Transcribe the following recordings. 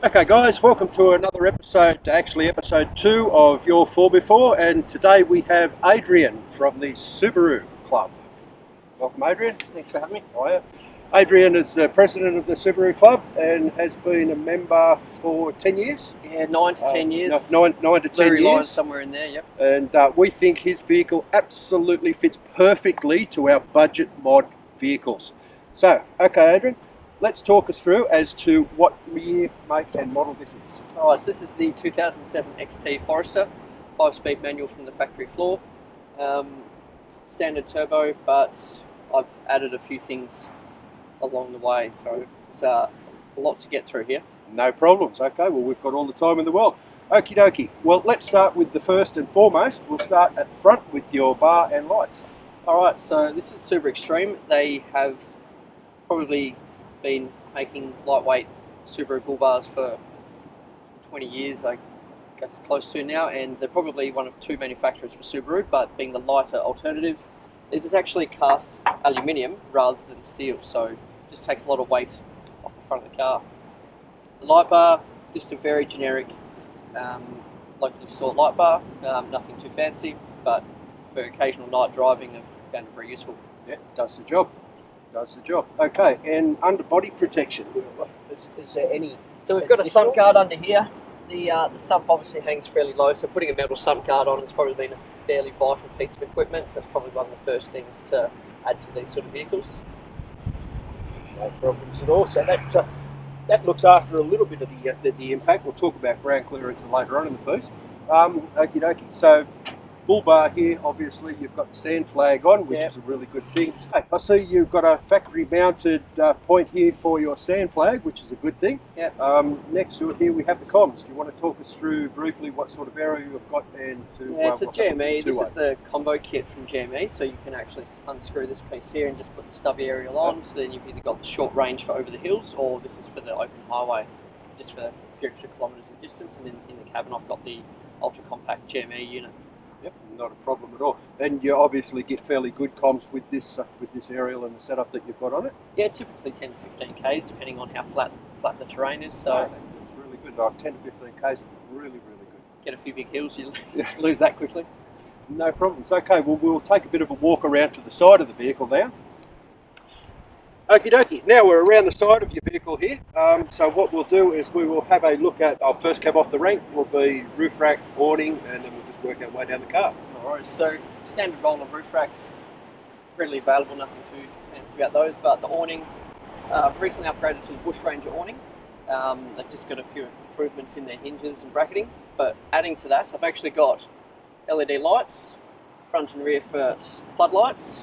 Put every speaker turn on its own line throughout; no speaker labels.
Okay guys, welcome to another episode, actually episode 2 of your FourbeeFour, and today we have Adrian from the Subaru Club. Welcome Adrian.
Thanks for having me.
Hiya. Adrian is the president of the Subaru Club and has been a member for 10 years.
Yeah, 9 to 10 years.
Nine to 10
Blurry
years.
lines somewhere in there, yep.
And we think his vehicle absolutely fits perfectly to our budget mod vehicles. So, okay Adrian, let's talk us through as to what year, make and model this is.
Alright, so this is the 2007 XT Forester, 5-speed manual from the factory floor. Standard turbo, but I've added a few things along the way, so it's a lot to get through here.
No problems. Okay, well we've got all the time in the world. Okie dokie. Well, let's start with the first and foremost. We'll start at the front with your bar and lights.
Alright, so this is Super Extreme. They have probably been making lightweight Subaru bull bars for 20 years, I guess close to now, and they're probably one of two manufacturers for Subaru, but being the lighter alternative. This is actually cast aluminium rather than steel, so it just takes a lot of weight off the front of the car. The light bar, just a very generic locally sought light bar, nothing too fancy, but for occasional night driving I've found it very useful.
Yeah, does the job. Does the job. Okay, and underbody protection. Is there any?
So we've got a sump guard under here. The sump obviously hangs fairly low, so putting a metal sump guard on has probably been a fairly vital piece of equipment. That's probably one of the first things to add to these sort of vehicles.
No problems at all. So that looks after a little bit of the impact. We'll talk about ground clearance later on in the piece. Okie dokie. So bull bar here, obviously you've got the sand flag on, which is a really good thing. I see you've got a factory mounted point here for your sand flag, which is a good thing.
Yep.
Next to it here we have the comms. Do you want to talk us through briefly what sort of area you've got and to...
Yeah, it's a GME. This is the combo kit from GME, so you can actually unscrew this piece here and just put the stubby aerial on, so then you've either got the short range for over the hills, or this is for the open highway, just for a few extra kilometres in distance, and then in the cabin I've got the ultra compact GME unit.
Yep, not a problem at all. And you obviously get fairly good comms with this aerial and the setup that you've got on it.
Yeah, typically 10 to 15 k's, depending on how flat the terrain is. So
it's really good. Like 10 to 15 k's, really good.
Get a few big hills, you lose that quickly.
No problems. Okay, well we'll take a bit of a walk around to the side of the vehicle now. Okie dokie. Now we're around the side of your vehicle here. So what we'll do is we will have a look at our first cab off the rank. Will be roof rack, awning, and then we'll just work our way down the car.
Alright, so standard roll of roof racks, readily available, nothing too fancy about those, but the awning, recently upgraded to the Bush Ranger awning. They've just got a few improvements in their hinges and bracketing, but adding to that, I've actually got LED lights, front and rear for floodlights,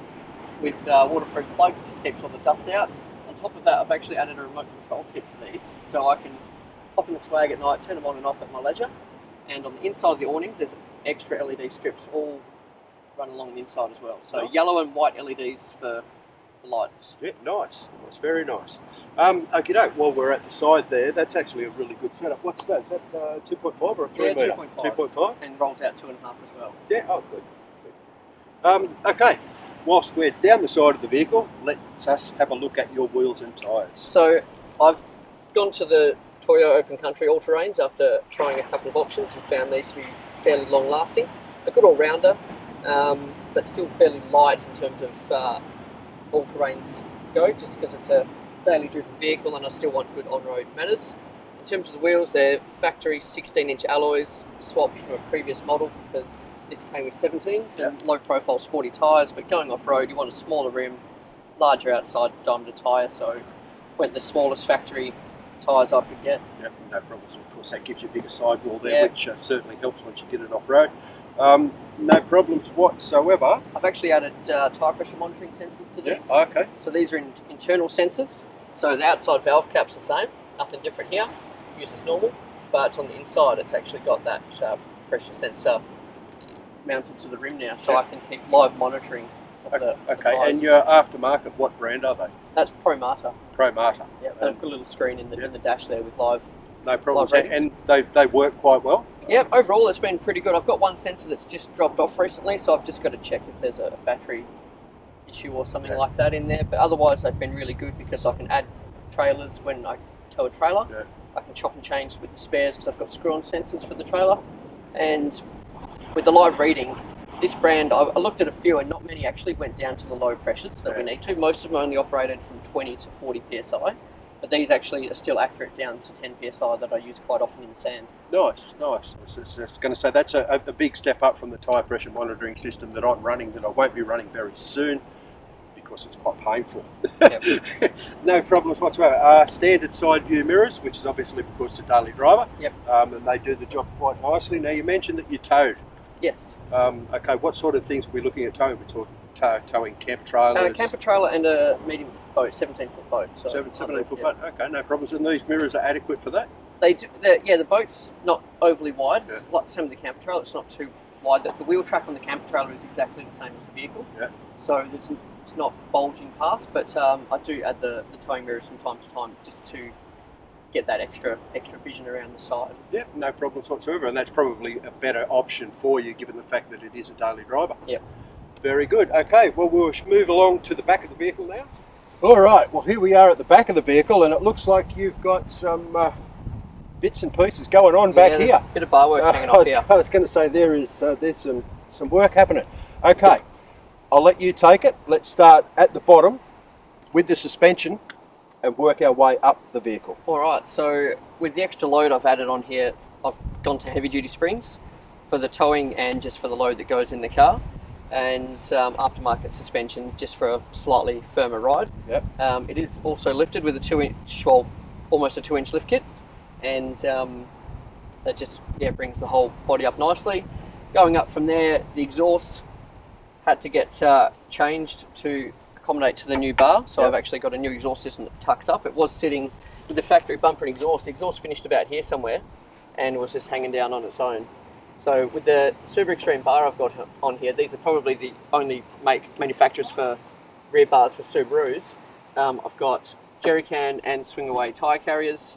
with waterproof plugs, just keeps all the dust out. On top of that, I've actually added a remote control kit to these, so I can hop in the swag at night, turn them on and off at my leisure. And on the inside of the awning, there's extra LED strips all run along the inside as well. So yellow and white LEDs for the lights.
Yeah, nice. That's very nice. Okay, doke. While we're at the side there, that's actually a really good setup. What's that? Is that 2.5 or a 3 metre? 2.5.
And rolls out 2.5 as well.
Yeah, oh good. Okay. Whilst we're down the side of the vehicle, let's us have a look at your wheels and tyres.
So I've gone to the Toyo Open Country all-terrains after trying a couple of options and found these to be fairly long-lasting. A good all-rounder, but still fairly light in terms of all-terrains go, just because it's a daily-driven vehicle and I still want good on-road manners. In terms of the wheels, they're factory 16-inch alloys, swapped from a previous model because this came with 17s and low-profile sporty tyres, but going off-road you want a smaller rim, larger outside diameter tyre, so went the smallest factory tyres I could get.
Yep, no problems. Of course, that gives you a bigger sidewall there, which certainly helps once you get it off-road. No problems whatsoever.
I've actually added tyre pressure monitoring sensors to these.
Yeah, okay.
So these are internal sensors. So the outside valve cap's the same, nothing different here, use as normal, but on the inside it's actually got that pressure sensor mounted to the rim now, so I can keep live monitoring of the tyres.
And your aftermarket, what brand are they?
That's Promata.
Promata.
Yeah, and I've got a little screen in the dash there with live.
No problems. And they work quite well?
Yeah, overall it's been pretty good. I've got one sensor that's just dropped off recently, so I've just got to check if there's a battery issue or something like that in there, but otherwise they've been really good because I can add trailers when I tow a trailer.
Yeah.
I can chop and change with the spares because I've got screw-on sensors for the trailer. And with the live reading, this brand, I looked at a few and not many actually went down to the low pressures that we need to. Most of them only operated from 20 to 40 psi, but these actually are still accurate down to 10 psi that I use quite often in the sand.
Nice. I was going to say that's a big step up from the tyre pressure monitoring system that I'm running, that I won't be running very soon because it's quite painful.
Yep.
No problems whatsoever. Standard side view mirrors, which is obviously because it's a daily driver.
Yep.
And they do the job quite nicely. Now you mentioned that you towed.
Yes.
Okay, what sort of things are we looking at towing? We're talking towing camper trailers?
Camper trailer and a medium boat, 17-foot boat. So
17-foot boat. Okay, no problems. And these mirrors are adequate for that?
They do. The boat's not overly wide.
Yeah.
Like some of the camper trailer, it's not too wide. The wheel track on the camper trailer is exactly the same as the vehicle.
Yeah.
So it's not bulging past, but I do add the towing mirrors from time to time just to get that extra vision around the side.
Yep, no problems whatsoever, and that's probably a better option for you given the fact that it is a daily driver.
Yep.
Very good. Okay, well we'll move along to the back of the vehicle now. All right, well here we are at the back of the vehicle, and it looks like you've got some bits and pieces going on back here.
A bit of bar work hanging off here.
I was going to say there's some work happening. Okay, I'll let you take it. Let's start at the bottom with the suspension and work our way up the vehicle.
Alright, so with the extra load I've added on here, I've gone to heavy duty springs for the towing and just for the load that goes in the car, and aftermarket suspension just for a slightly firmer ride.
Yep.
It is also lifted with a 2-inch, well, almost a 2-inch lift kit, and that just brings the whole body up nicely. Going up from there, the exhaust had to get changed to accommodate to the new bar, so
Yep.
I've actually got a new exhaust system that tucks up. It was sitting with the factory bumper and exhaust. The exhaust finished about here somewhere and was just hanging down on its own. So with the Subaru Extreme bar I've got on here, these are probably the only manufacturers for rear bars for Subarus. I've got jerry can and swing away tyre carriers.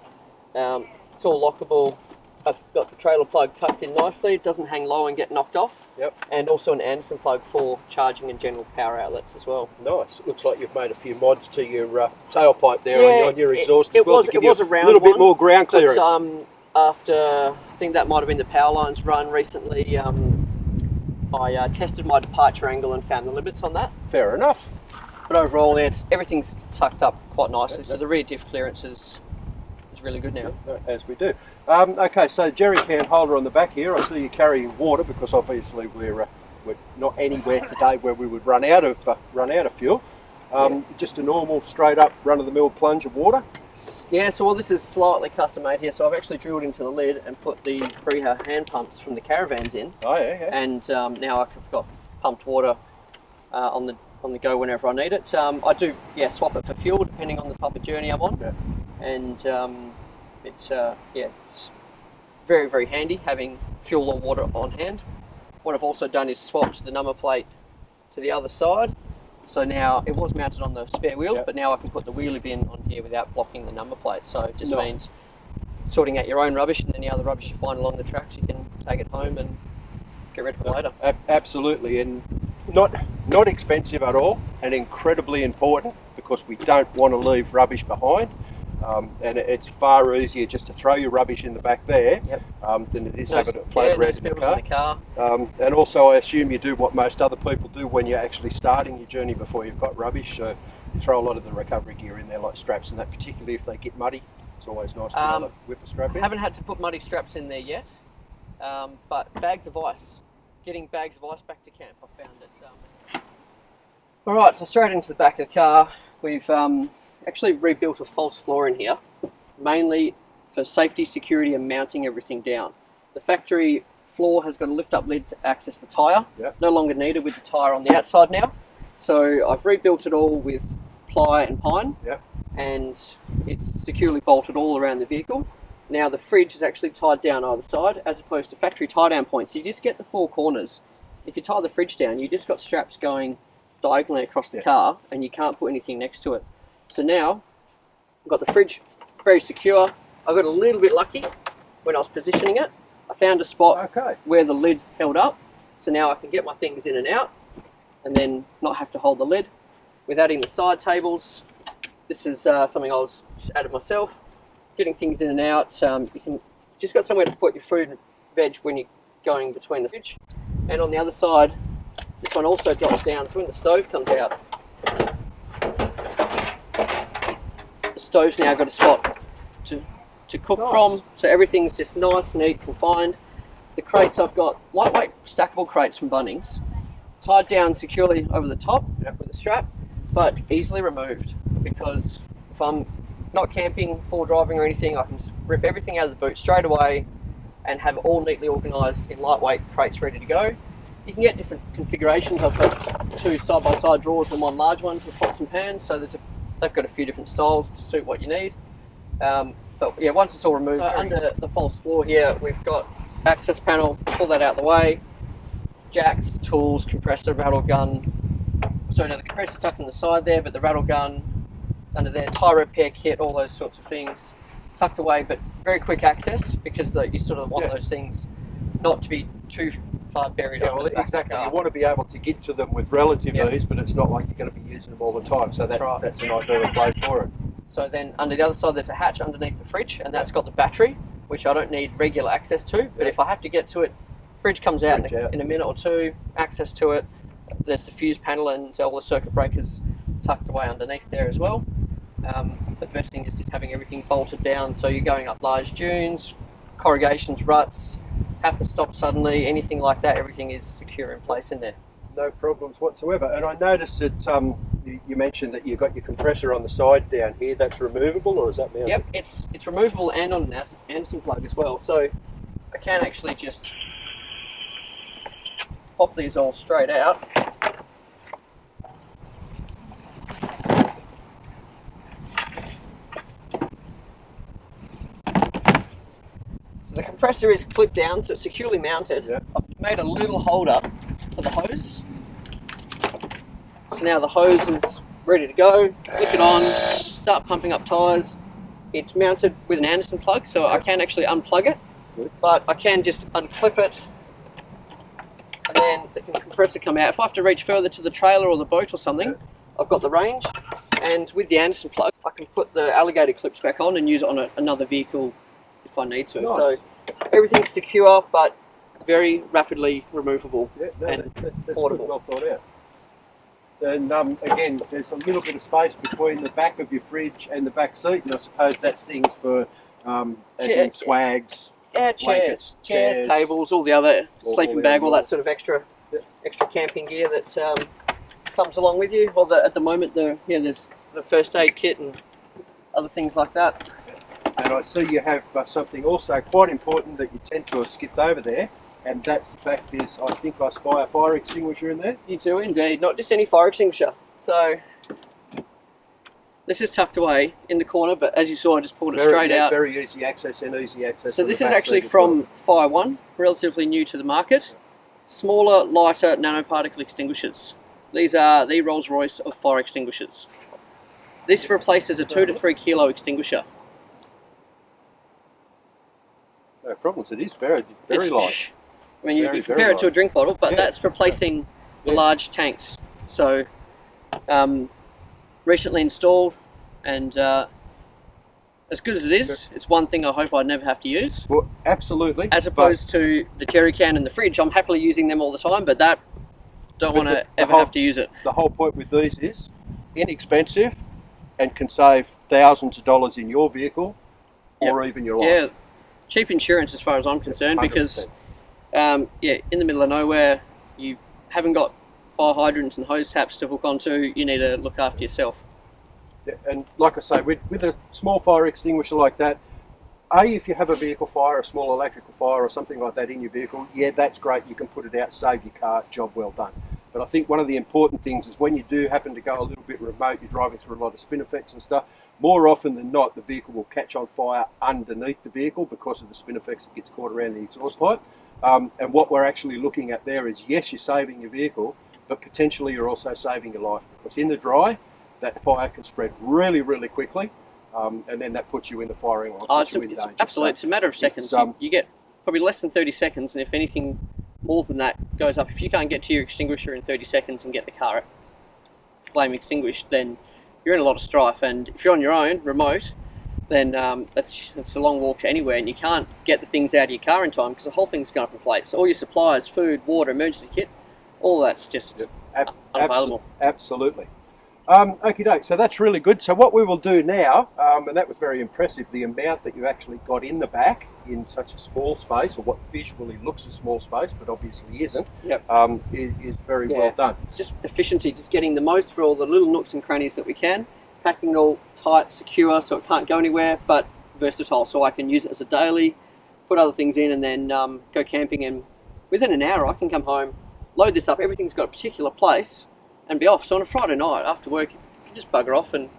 It's all lockable. I've got the trailer plug tucked in nicely. It doesn't hang low and get knocked off.
Yep.
And also an Anderson plug for charging and general power outlets as well.
Nice. It looks like you've made a few mods to your tailpipe there on your exhaust as well.
It was a round
little bit more ground clearance.
But, after, I think that might have been the power lines run recently, I tested my departure angle and found the limits on that.
Fair enough.
But overall, everything's tucked up quite nicely, so the rear diff clearance is really good now.
As we do. Okay, so jerry can holder on the back here. I see you carrying water because obviously we're not anywhere today where we would run out of fuel. Just a normal straight up run of the mill plunge of water.
Yeah, so this is slightly custom made here. So I've actually drilled into the lid and put the Freha hand pumps from the caravans in.
Oh yeah.
And now I've got pumped water on the go whenever I need it. I do swap it for fuel depending on the type of journey I'm on. Yeah. And it's very, very handy having fuel or water on hand. What I've also done is swapped the number plate to the other side. So now it was mounted on the spare wheel, but now I can put the wheelie bin on here without blocking the number plate. So it just means sorting out your own rubbish, and any other rubbish you find along the tracks, you can take it home and get rid of it later.
Absolutely, and not expensive at all, and incredibly important because we don't want to leave rubbish behind. And it's far easier just to throw your rubbish in the back there than it is having it float around in the car. And also I assume you do what most other people do when you're actually starting your journey before you've got rubbish. So you throw a lot of the recovery gear in there, like straps and that, particularly if they get muddy. It's always nice to whip a strap in.
I haven't had to put muddy straps in there yet, but bags of ice. Getting bags of ice back to camp, I found it. Alright, so straight into the back of the car. We've actually rebuilt a false floor in here, mainly for safety, security and mounting everything down. The factory floor has got a lift up lid to access the tyre, no longer needed with the tyre on the outside now. So I've rebuilt it all with ply and pine, and it's securely bolted all around the vehicle. Now the fridge is actually tied down either side, as opposed to factory tie down points. You just get the four corners. If you tie the fridge down, you just got straps going diagonally across the car, and you can't put anything next to it. So now, I've got the fridge very secure. I got a little bit lucky when I was positioning it. I found a spot where the lid held up, so now I can get my things in and out, and then not have to hold the lid. With adding the side tables, this is something I was just added myself. getting things in and out. You can just got somewhere to put your fruit and veg when you're going between the fridge. And on the other side, this one also drops down, so when the stove comes out, the stove's now got a spot to cook from, so everything's just nice, neat, confined. The crates, I've got lightweight stackable crates from Bunnings, tied down securely over the top with a strap, but easily removed, because if I'm not camping, full driving or anything, I can just rip everything out of the boot straight away and have it all neatly organised in lightweight crates ready to go. You can get different configurations. I've got 2 side-by-side drawers and 1 large one for pots and pans, so they've got a few different styles to suit what you need. But yeah, once it's all removed, so under the false floor here, we've got access panel, pull that out of the way, jacks, tools, compressor, rattle gun. So now the compressor's tucked in the side there, but the rattle gun is under there, tyre repair kit, all those sorts of things tucked away, but very quick access, because you sort of want those things not to be too far buried.
Yeah, well, exactly. You want to be able to get to them with relative ease, but it's not like you're going to be using them all the time. So that's an ideal place for it.
So then under the other side, there's a hatch underneath the fridge, and that's got the battery, which I don't need regular access to. But if I have to get to it, fridge comes out in a minute or two, access to it. There's the fuse panel and all the circuit breakers tucked away underneath there as well. But the best thing is just having everything bolted down, so you're going up large dunes, corrugations, ruts, have to stop suddenly, anything like that, everything is secure in place in there.
No problems whatsoever. And I noticed that you mentioned that you've got your compressor on the side down here. That's removable, or is that mounted?
Yep, it's removable and on an Anderson plug as well. So I can actually just pop these all straight out. So the compressor is clipped down, so it's securely mounted. Yep. I've made a little holder for the hose. So now the hose is ready to go. Click it on, start pumping up tyres. It's mounted with an Anderson plug, so I can actually unplug it. Good. But I can just unclip it, and then the compressor come out. If I have to reach further to the trailer or the boat or something, I've got the range. And with the Anderson plug, I can put the alligator clips back on and use it on another vehicle if I need to. Nice. So everything's secure, but very rapidly removable and portable.
Well thought out. And again, there's a little bit of space between the back of your fridge and the back seat, and I suppose that's things for swags.
Yeah, chairs, tables, all the other sleeping bag, all that sort of extra camping gear that comes along with you. Or at the moment, there's the first aid kit and other things like that.
And I see you have something also quite important that you tend to have skipped over there. And that's the fact is, I think I spy a fire extinguisher in there.
You do indeed, not just any fire extinguisher. So this is tucked away in the corner, but as you saw, I just pulled it straight out.
Very easy access and easy access.
So this is actually from FireOne, relatively new to the market. Smaller, lighter nanoparticle extinguishers. These are the Rolls-Royce of fire extinguishers. This replaces a 2 to 3 kilo extinguisher.
No problems. It is very light.
I mean, you compare it to a drink bottle, but that's replacing the large tanks. So, recently installed, and as good as it is, it's one thing I hope I'd never have to use.
Well, absolutely.
As opposed to the jerry can and the fridge, I'm happily using them all the time, but don't want to ever have to use it.
The whole point with these is inexpensive and can save thousands of dollars in your vehicle or even your life.
Yeah, cheap insurance as far as I'm concerned, 100%. Because in the middle of nowhere, you haven't got fire hydrants and hose taps to hook onto. You need to look after yourself.
Yeah, and like I say, with a small fire extinguisher like that, if you have a vehicle fire, a small electrical fire or something like that in your vehicle, that's great. You can put it out, save your car, job well done. But I think one of the important things is when you do happen to go a little bit remote, you're driving through a lot of spin effects and stuff, more often than not, the vehicle will catch on fire underneath the vehicle because of the spin effects that gets caught around the exhaust pipe. And what we're actually looking at there is, yes, you're saving your vehicle, but potentially you're also saving your life, because in the dry, that fire can spread really, really quickly, and then that puts you in the firing line.
Absolutely, it's a matter of seconds. You get probably less than 30 seconds, and if anything more than that goes up, if you can't get to your extinguisher in 30 seconds and get the car flame extinguished, then you're in a lot of strife. And if you're on your own, remote, then it's a long walk to anywhere, and you can't get the things out of your car in time because the whole thing's going up in flames. So all your supplies, food, water, emergency kit, all that's just unavailable.
Absolutely. Okie doke, so that's really good. So what we will do now, and that was very impressive, the amount that you actually got in the back in such a small space, or what visually looks a small space, but obviously isn't, is very well done.
It's just efficiency, just getting the most for all the little nooks and crannies that we can, packing it all tight, secure, so it can't go anywhere, but versatile, so I can use it as a daily, put other things in, and then go camping, and within an hour I can come home, load this up, everything's got a particular place, and be off. So on a Friday night after work, you can just bugger off and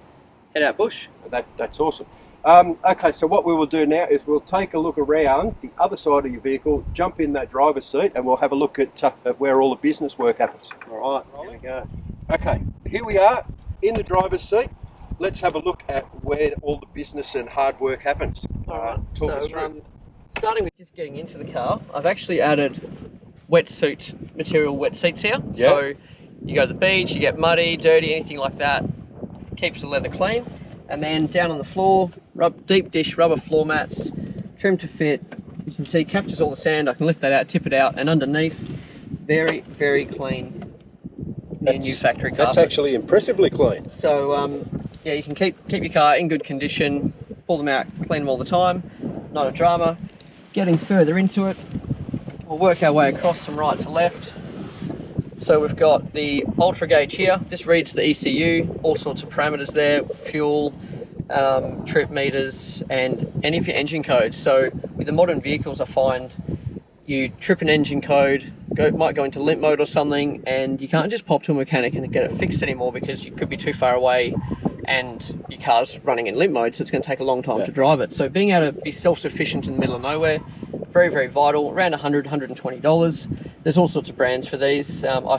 head out bush.
That's awesome. Okay, so what we will do now is we'll take a look around the other side of your vehicle, jump in that driver's seat, and we'll have a look at where all the business work happens.
All right, here we go.
Okay, here we are in the driver's seat. Let's have a look at where all the business and hard work happens.
All right.
Talk us through.
Starting with just getting into the car, I've actually added wetsuit material wet seats here.
Yeah.
So you go to the beach, you get muddy, dirty, anything like that, keeps the leather clean. And then down on the floor, deep dish rubber floor mats, trimmed to fit. You can see captures all the sand. I can lift that out, tip it out, and underneath, very, very clean, new factory carpets.
That's actually impressively clean.
So yeah, you can keep your car in good condition, pull them out, clean them all the time, not a drama. Getting further into it, we'll work our way across from right to left. So we've got the ultra gauge here. This reads the ECU, all sorts of parameters there, fuel, trip meters, and any of your engine codes. So with the modern vehicles, I find you trip an engine code, might go into limp mode or something, and you can't just pop to a mechanic and get it fixed anymore because you could be too far away and your car's running in limp mode, so it's going to take a long time to drive it. So being able to be self-sufficient in the middle of nowhere, very, very vital. Around $100, $120. There's all sorts of brands for these. I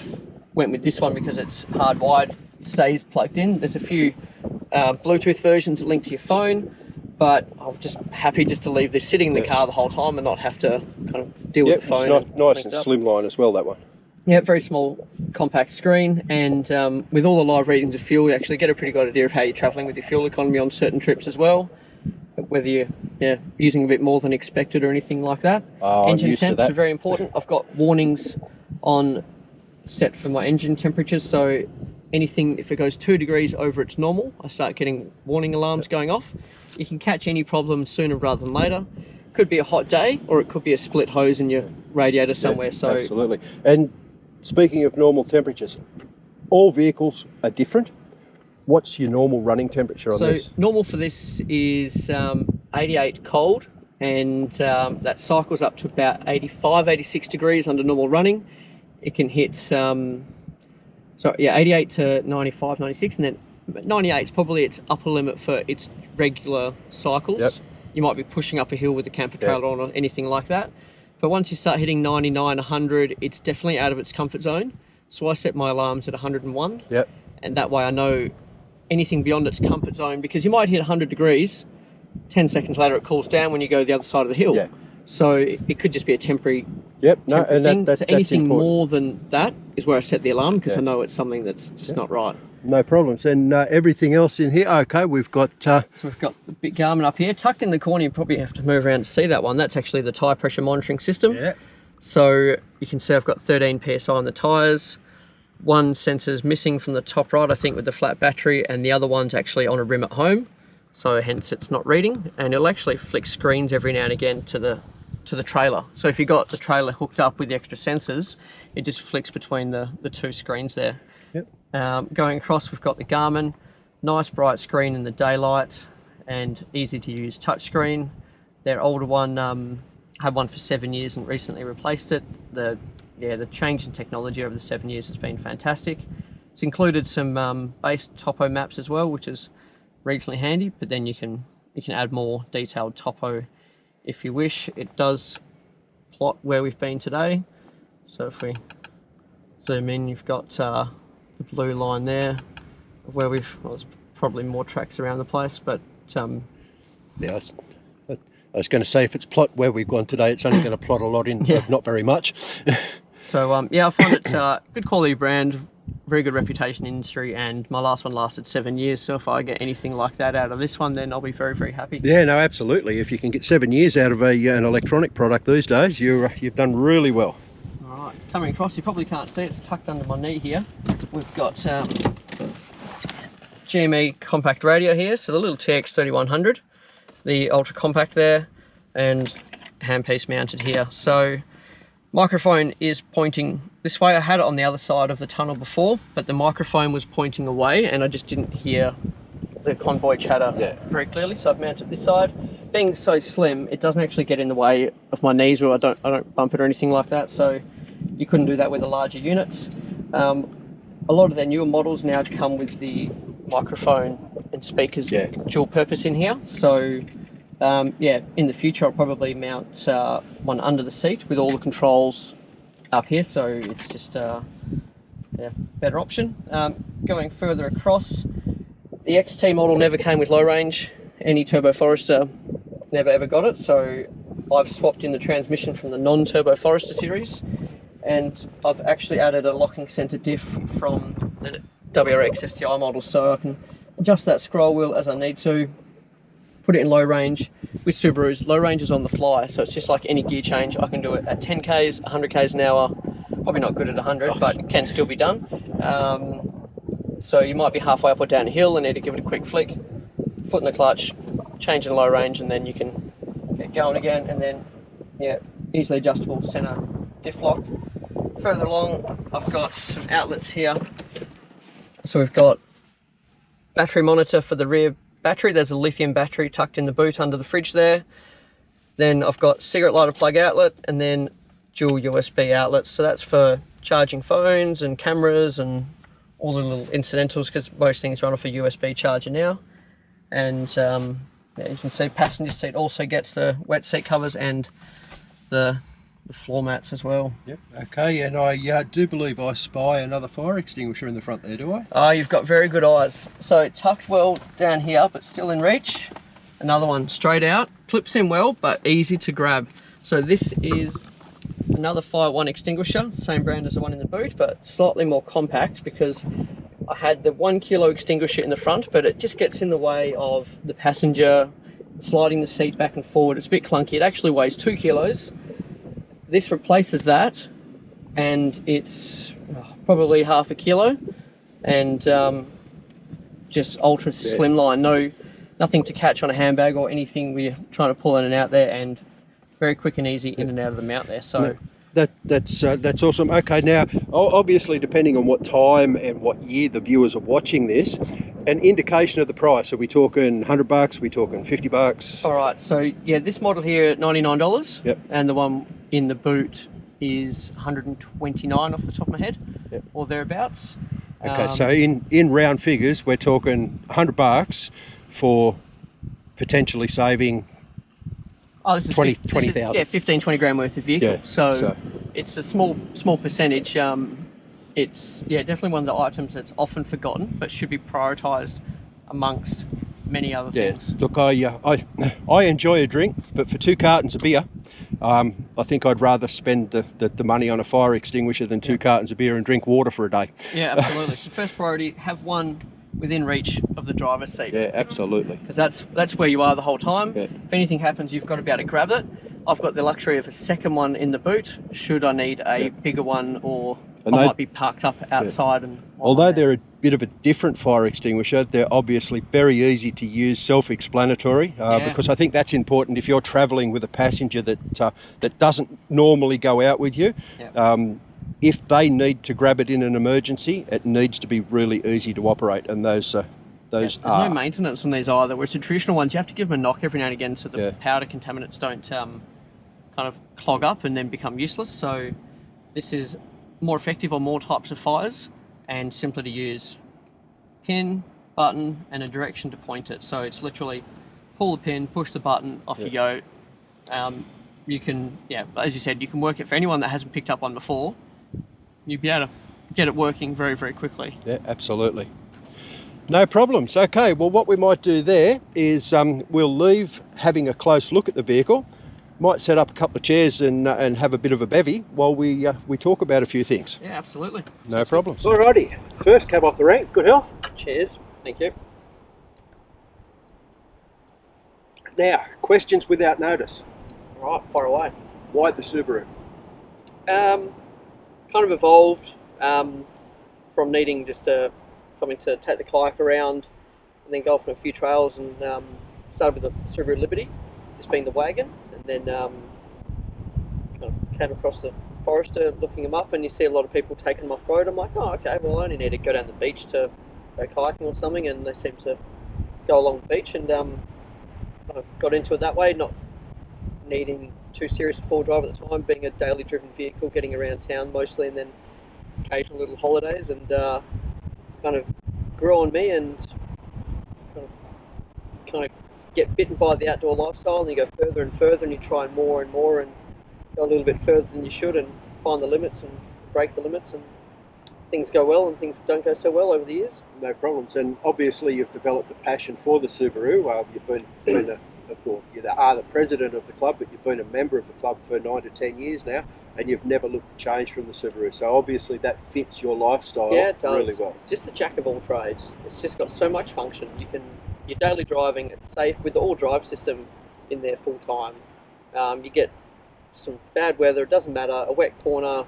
went with this one because it's hardwired, it stays plugged in. There's a few Bluetooth versions that link to your phone, but I'm just happy just to leave this sitting in the car the whole time and not have to kind of deal with the phone.
It's nice and slimline as well, that one.
Yeah, very small, compact screen, and with all the live readings of fuel, you actually get a pretty good idea of how you're travelling with your fuel economy on certain trips as well. Whether you're using a bit more than expected or anything like that. Engine temps are very important. I've got warnings on set for my engine temperatures, so anything, if it goes 2 degrees over its normal, I start getting warning alarms going off. You can catch any problem sooner rather than later. Could be a hot day, or it could be a split hose in your radiator somewhere. So
absolutely. And speaking of normal temperatures, all vehicles are different. What's your normal running temperature on this?
So normal for this is 88 cold, and that cycles up to about 85, 86 degrees under normal running. It can hit, 88 to 95, 96, and then 98 is probably its upper limit for its regular cycles.
Yep.
You might be pushing up a hill with a camper trailer on or anything like that. But once you start hitting 99, 100, it's definitely out of its comfort zone. So I set my alarms at 101.
Yep.
And that way I know anything beyond its comfort zone, because you might hit 100 degrees, 10 seconds later it cools down when you go the other side of the hill.
Yeah.
So it could just be a temporary
thing.
So anything more than that is where I set the alarm, because I know it's something that's just not right.
No problems. And everything else in here, okay, we've got...
So we've got the big Garmin up here. Tucked in the corner, you probably have to move around to see that one. That's actually the tyre pressure monitoring system.
Yeah.
So you can see I've got 13 PSI on the tyres. One sensor's missing from the top right, I think, with the flat battery, and the other one's actually on a rim at home. So hence it's not reading, and it'll actually flick screens every now and again to the trailer. So if you got the trailer hooked up with the extra sensors, it just flicks between the two screens there.
Yep.
Going across, we've got the Garmin, nice bright screen in the daylight, and easy to use touch screen. Their older one had one for 7 years and recently replaced it. The change in technology over the 7 years has been fantastic. It's included some base topo maps as well, which is regionally handy, but then you can add more detailed topo if you wish. It does plot where we've been today. So if we zoom in, you've got the blue line there of where there's probably more tracks around the place, but
yeah, I was going to say, if it's plot where we've gone today, it's only going to plot a lot in, not very much.
So I find it good quality brand, very good reputation in the industry, and my last one lasted 7 years. So if I get anything like that out of this one, then I'll be very, very happy.
Yeah, no, absolutely. If you can get 7 years out of an electronic product these days, you've done really well.
All right, coming across, you probably can't see it, it's tucked under my knee here. We've got GME compact radio here, so the little TX3100, the ultra compact there, and handpiece mounted here. So microphone is pointing this way. I had it on the other side of the tunnel before, but the microphone was pointing away and I just didn't hear the convoy chatter very clearly, so I've mounted this side. Being so slim, it doesn't actually get in the way of my knees, or I don't bump it or anything like that, so you couldn't do that with the larger units. A lot of their newer models now come with the microphone and speakers dual purpose in here, so yeah, in the future I'll probably mount one under the seat with all the controls up here, so it's just better option. Going further across, the XT model never came with low range. Any Turbo Forester never ever got it, so I've swapped in the transmission from the non-Turbo Forester series, and I've actually added a locking centre diff from the WRX STI model, so I can adjust that scroll wheel as I need to, put it in low range. With Subarus, low range is on the fly, so it's just like any gear change. I can do it at 10 k's, 100 k's an hour. Probably not good at 100, but it can still be done. So you might be halfway up or down a hill and need to give it a quick flick, foot in the clutch, change in low range, and then you can get going again. And then, yeah, easily adjustable centre diff lock. Further along, I've got some outlets here. So we've got battery monitor for the rear battery. There's a lithium battery tucked in the boot under the fridge there. Then I've got cigarette lighter plug outlet, and then dual USB outlets. So that's for charging phones and cameras and all the little incidentals, because most things run off a USB charger now. And yeah, you can see passenger seat also gets the wet seat covers and the floor mats as well.
Yep. Okay, and I do believe I spy another fire extinguisher in the front there, do I?
You've got very good eyes. So it tucked well down here, but still in reach. Another one straight out, clips in well, but easy to grab. So this is another Fire One extinguisher, same brand as the one in the boot, but slightly more compact, because I had the 1 kilo extinguisher in the front, but it just gets in the way of the passenger sliding the seat back and forward. It's a bit clunky. It actually weighs 2 kilos. This replaces that, and it's probably half a kilo, and just ultra slimline. Nothing to catch on a handbag or anything we're trying to pull in and out there, and very quick and easy in and out of the mount there. So
that's awesome. Okay, now obviously depending on what time and what year the viewers are watching this, an indication of the price. Are we talking $100? Are we talking $50?
All right, so yeah, this model here at $99.
Yep.
And the one in the boot is $129 off the top of my head, or thereabouts.
Okay, so in round figures, we're talking $100 for potentially saving 20,000.
Yeah, 15-20 grand worth of vehicle.
Yeah,
so it's a small percentage. It's definitely one of the items that's often forgotten, but should be prioritised amongst many other things.
Look, I enjoy a drink, but for 2 cartons of beer, I think I'd rather spend the money on a fire extinguisher than 2 cartons of beer and drink water for a day. Yeah,
absolutely. So first priority, have one within reach of the driver's seat.
Yeah, absolutely.
Because that's where you are the whole time.
Yeah.
If anything happens, you've got to be able to grab it. I've got the luxury of a second one in the boot, should I need a bigger one, or I might be parked up outside. And
although they're a bit of a different fire extinguisher, they're obviously very easy to use, self-explanatory, because I think that's important if you're travelling with a passenger that doesn't normally go out with you. If they need to grab it in an emergency, it needs to be really easy to operate, and those
there's no maintenance on these either, whereas the traditional ones, you have to give them a knock every now and again so the powder contaminants don't kind of clog up and then become useless. So this is more effective on more types of fires and simpler to use. Pin, button, and a direction to point it. So it's literally pull the pin, push the button, off you go. You can, as you said, you can work it for anyone that hasn't picked up one before. You'll be able to get it working very, very quickly.
Yeah, absolutely. No problems. Okay, well, what we might do there is we'll leave having a close look at the vehicle. might set up a couple of chairs and have a bit of a bevy while we talk about a few things.
Yeah, absolutely.
No problems.
Good.
Alrighty, first cab off the rank. Good health.
Cheers. Thank you.
Now, questions without notice.
All right, fire away.
Why the Subaru?
Kind of evolved from needing just something to take the kayak around and then go off on a few trails, and started with the Subaru Liberty, just being the wagon, and then kind of came across the Forester, looking them up, and you see a lot of people taking them off-road. I'm like, oh, okay, well, I only need to go down the beach to go kayaking or something, and they seem to go along the beach, and kind of got into it that way, not needing too serious a four drive at the time, being a daily driven vehicle, getting around town mostly, and then occasional little holidays, and kind of grew on me, and kind of get bitten by the outdoor lifestyle, and you go further and further, and you try more and more, and go a little bit further than you should, and find the limits and break the limits, and things go well and things don't go so well over the years.
No problems. And obviously you've developed a passion for the Subaru. You've been you are the president of the club, but you've been a member of the club for 9 to 10 years now, and you've never looked to change from the Subaru. So obviously that fits your lifestyle really well.
It's just a jack of all trades. It's just got so much function. You're daily driving, it's safe with the all-drive system in there full time. You get some bad weather, it doesn't matter, a wet corner,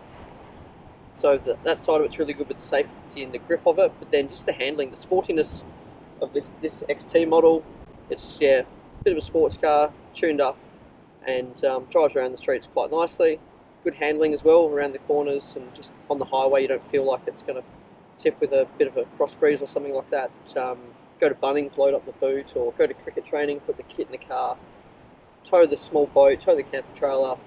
so that side of it's really good with the safety and the grip of it, but then just the handling, the sportiness of this XT model, it's a bit of a sports car, tuned up, and drives around the streets quite nicely. Good handling as well around the corners, and just on the highway you don't feel like it's going to tip with a bit of a cross breeze or something like that. Go to Bunnings, load up the boot, or go to cricket training, put the kit in the car, tow the small boat, tow the camper trailer.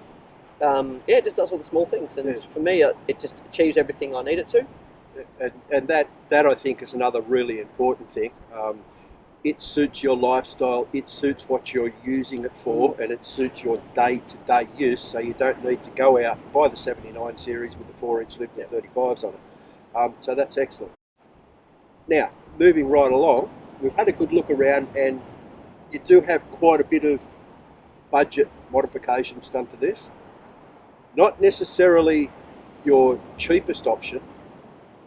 It just does all the small things, and for me it just achieves everything I need it to.
And that I think is another really important thing. It suits your lifestyle, it suits what you're using it for, and it suits your day-to-day use, so you don't need to go out and buy the 79 series with the 4-inch lift and 35s on it. So that's excellent. Now, moving right along, we've had a good look around, and you do have quite a bit of budget modifications done to this. Not necessarily your cheapest option,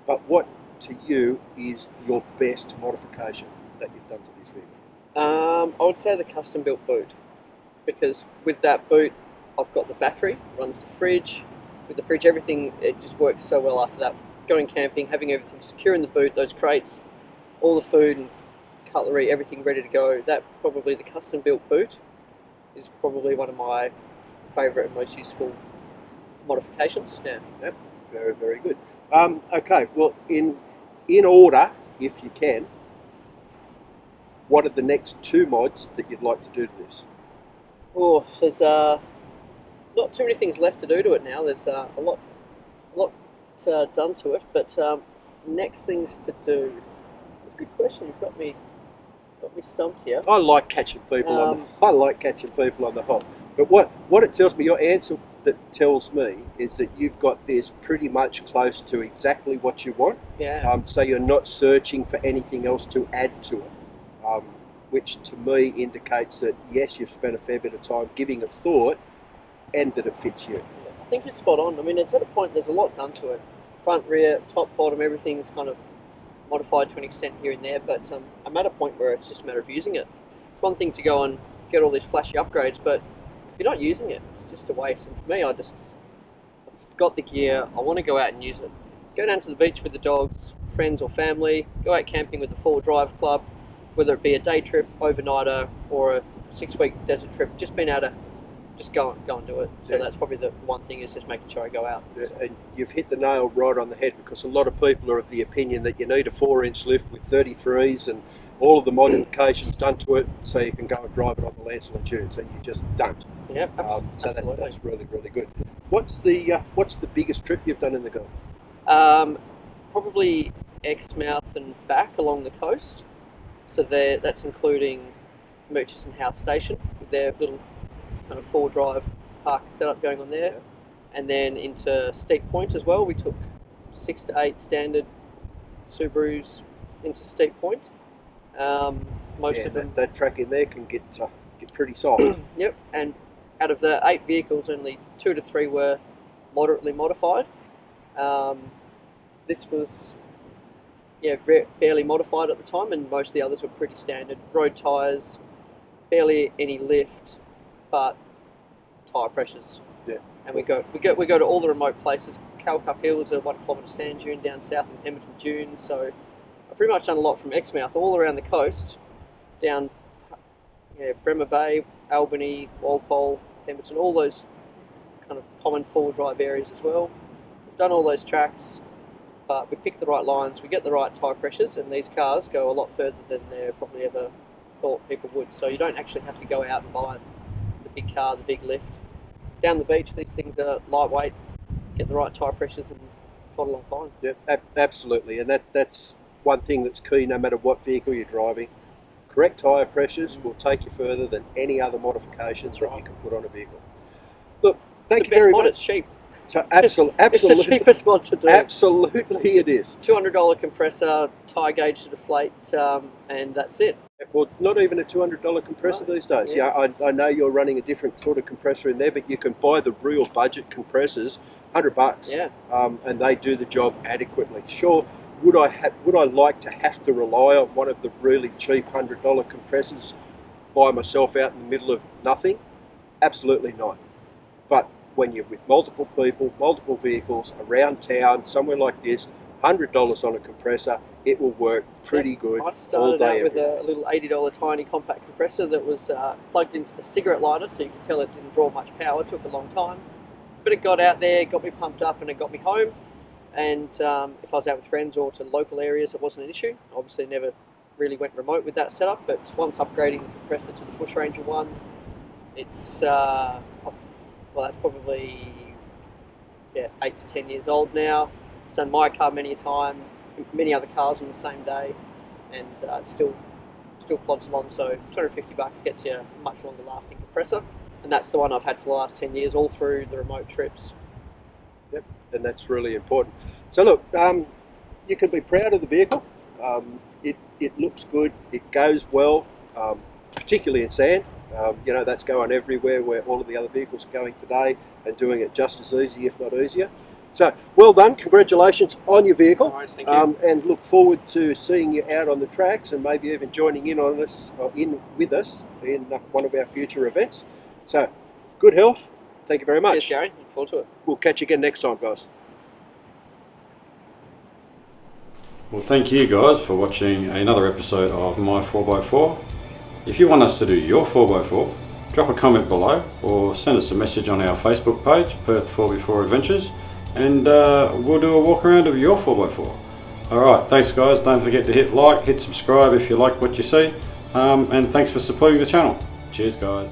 but what to you is your best modification that you've done to this vehicle?
I would say the custom built boot, because with that boot I've got the battery, runs the fridge, with the fridge everything, it just works so well after that. Going camping, having everything secure in the boot, those crates, all the food and cutlery, everything ready to go, that probably the custom built boot is probably one of my favourite and most useful modifications.
Yep. Very, very good. Okay, well, in order, if you can, what are the next 2 mods that you'd like to do to this?
Oh, there's not too many things left to do to it now. There's a lot done to it, but next things to do. That's a good question. You've got me stumped here.
I like catching people on the hop. But what it tells me, your answer that tells me, is that you've got this pretty much close to exactly what you want.
Yeah.
So you're not searching for anything else to add to it, which to me indicates that yes, you've spent a fair bit of time giving it thought, and that it fits you.
I think you're spot on. I mean, it's at a point, there's a lot done to it. Front, rear, top, bottom, everything's kind of modified to an extent here and there, but I'm at a point where it's just a matter of using it. It's one thing to go and get all these flashy upgrades, but if you're not using it, it's just a waste. And for me, I've got the gear, I want to go out and use it. Go down to the beach with the dogs, friends or family, go out camping with the 4 Drive Club, whether it be a day trip, overnighter, or a 6-week desert trip, just being able to just go and do it. So that's probably the one thing, is just making sure I go out.
Yeah, and you've hit the nail right on the head, because a lot of people are of the opinion that you need a 4-inch lift with 33s and all of the modifications done to it so you can go and drive it on the Lancel and Tunes, and you just don't.
Yeah,
so that's really, really good. What's the biggest trip you've done in the Gulf?
Probably Exmouth and back along the coast. So that's including Murchison House Station with their little kind of 4-drive park setup going on there, and then into Steep Point as well. We took 6 to 8 standard Subarus into Steep Point. Most of them.
That track in there can get pretty soft.
Yep, and out of the 8 vehicles, only 2 to 3 were moderately modified. This was barely modified at the time, and most of the others were pretty standard. Road tyres, barely any lift, but tyre pressures.
Yeah.
And we go to all the remote places. Calcup Hills, a 1 kilometre sand dune down south in Pemberton Dune. So I've pretty much done a lot from Exmouth all around the coast, down Bremer Bay, Albany, Walpole, Pemberton, all those kind of common 4-drive areas as well. We've done all those tracks, but we pick the right lines, we get the right tyre pressures, and these cars go a lot further than they probably ever thought people would. So you don't actually have to go out and buy the big car, the big lift. Down the beach, these things are lightweight, get the right tyre pressures, and plod along fine.
Yeah, absolutely, and that's one thing that's key no matter what vehicle you're driving. Correct tyre pressures will take you further than any other modifications that you can put on a vehicle. Look, thank you very much.
It's cheap.
So absolutely,
it's the cheapest mod to do.
Absolutely, it is.
$200 compressor, tyre gauge to deflate, and that's it.
Well, not even a $200 compressor these days. Yeah, I know you're running a different sort of compressor in there, but you can buy the real budget compressors, $100.
Yeah.
And they do the job adequately. Sure, would I like to have to rely on one of the really cheap $100 compressors by myself out in the middle of nothing? Absolutely not. But when you're with multiple people, multiple vehicles around town, somewhere like this, $100 on a compressor, it will work pretty good.
I started out with a little $80 tiny compact compressor that was plugged into the cigarette lighter, so you could tell it didn't draw much power. It took a long time, but it got out there, got me pumped up, and it got me home. And if I was out with friends or to local areas, it wasn't an issue. Obviously never really went remote with that setup, but once upgrading the compressor to the Bush Ranger one, it's well, that's probably 8 to 10 years old now. I've done my car many a time, many other cars on the same day, and still plods along. So $250 gets you a much longer lasting compressor, and that's the one I've had for the last 10 years, all through the remote trips.
Yep, and that's really important. So look, you can be proud of the vehicle. It looks good, it goes well, particularly in sand. That's going everywhere where all of the other vehicles are going today, and doing it just as easy, if not easier. So, well done, congratulations on your vehicle.
Nice, thank you.
And look forward to seeing you out on the tracks, and maybe even joining in on us, with us in one of our future events. So, good health, thank you very much.
Yes, Gary, look forward to it.
We'll catch you again next time, guys.
Well, thank you guys for watching another episode of my 4x4. If you want us to do your 4x4, drop a comment below or send us a message on our Facebook page, Perth FourbeeFour Adventures, and we'll do a walk around of your 4x4. Alright, thanks guys, don't forget to hit like, hit subscribe if you like what you see, and thanks for supporting the channel. Cheers guys.